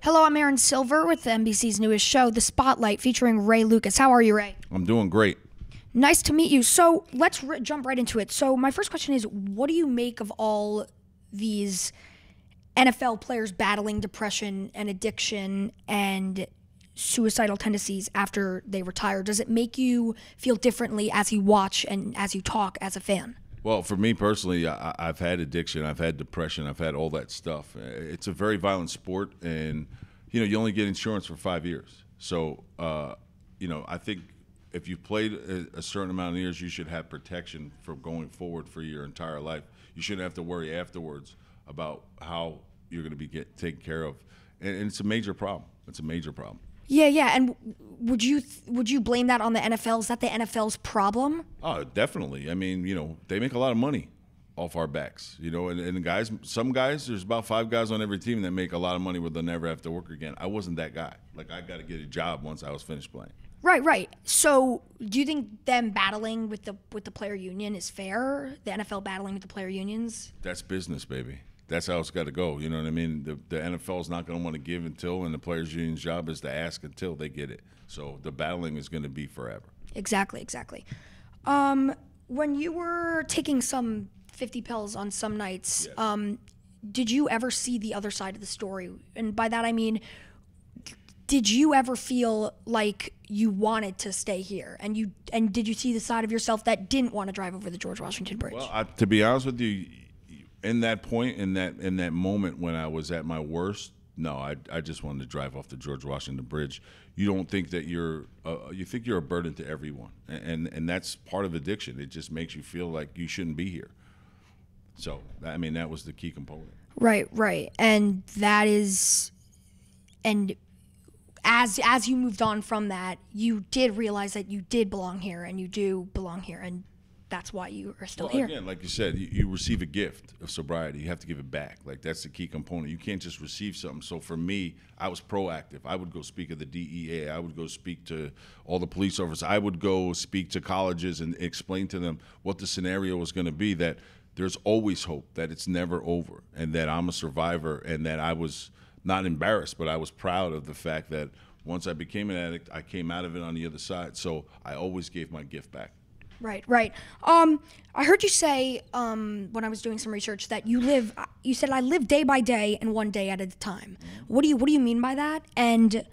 Hello, I'm Aaron Silver with NBC's newest show, The Spotlight, featuring Ray Lucas. How are you, Ray? I'm doing great. Nice to meet you. So let's jump right into it. So my first question is, what do you make of all these NFL players battling depression and addiction and suicidal tendencies after they retire? Does it make you feel differently as you watch and as you talk as a fan? Well, for me personally, I've had addiction, I've had depression, I've had all that stuff. It's a very violent sport, and you only get insurance for 5 years. So, I think if you've played a certain amount of years, you should have protection from going forward for your entire life. You shouldn't have to worry afterwards about how you're going to be taken care of, and it's a major problem. It's a major problem. Yeah. And would you blame that on the NFL? Is that the NFL's problem? Oh, definitely. I mean, they make a lot of money off our backs, and guys, some guys, there's about 5 guys on every team that make a lot of money where they'll never have to work again. I wasn't that guy. Like, I got to get a job once I was finished playing. Right. So do you think them battling with the player union is fair? The NFL battling with the player unions? That's business, baby. That's how it's got to go. You know what I mean? The NFL is not going to want to give until, and the players' union's job is to ask until they get it. So the battling is going to be forever. Exactly. When you were taking some 50 pills on some nights, Yes. Did you ever see the other side of the story? And by that I mean, did you ever feel like you wanted to stay here? And did you see the side of yourself that didn't want to drive over the George Washington Bridge? Well, to be honest with you, in that point, in that moment when I was at my worst, no, I just wanted to drive off the George Washington Bridge. You don't think that you think you're a burden to everyone, and that's part of addiction. It just makes you feel like you shouldn't be here. So, I mean, that was the key component. Right. And that is, and as you moved on from that, you did realize that you did belong here, and you do belong here, and that's why you are still here. Again, like you said, you receive a gift of sobriety. You have to give it back. Like, that's the key component. You can't just receive something. So for me, I was proactive. I would go speak at the DEA. I would go speak to all the police officers. I would go speak to colleges and explain to them what the scenario was going to be, that there's always hope, that it's never over, and that I'm a survivor, and that I was not embarrassed, but I was proud of the fact that once I became an addict, I came out of it on the other side. So I always gave my gift back. Right. I heard you say when I was doing some research that you said I live day by day and one day at a time. What do you mean by that? And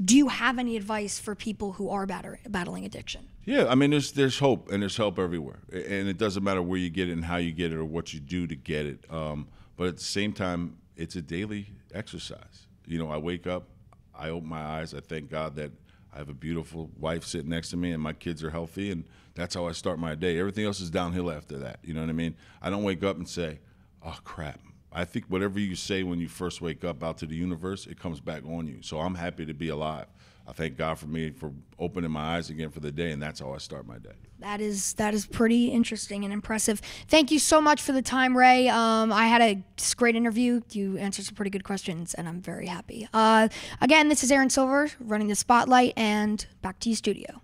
do you have any advice for people who are battling addiction? Yeah, I mean, there's hope, and there's help everywhere. And it doesn't matter where you get it and how you get it or what you do to get it. But at the same time, it's a daily exercise. I wake up, I open my eyes, I thank God that I have a beautiful wife sitting next to me, and my kids are healthy, and that's how I start my day. Everything else is downhill after that. You know what I mean? I don't wake up and say, oh, crap. I think whatever you say when you first wake up out to the universe, it comes back on you. So I'm happy to be alive. I thank God for me for opening my eyes again for the day, and that's how I start my day. That is pretty interesting and impressive. Thank you so much for the time, Ray. I had a great interview. You answered some pretty good questions, and I'm very happy. Again, this is Aaron Silver running the Spotlight, and back to you, studio.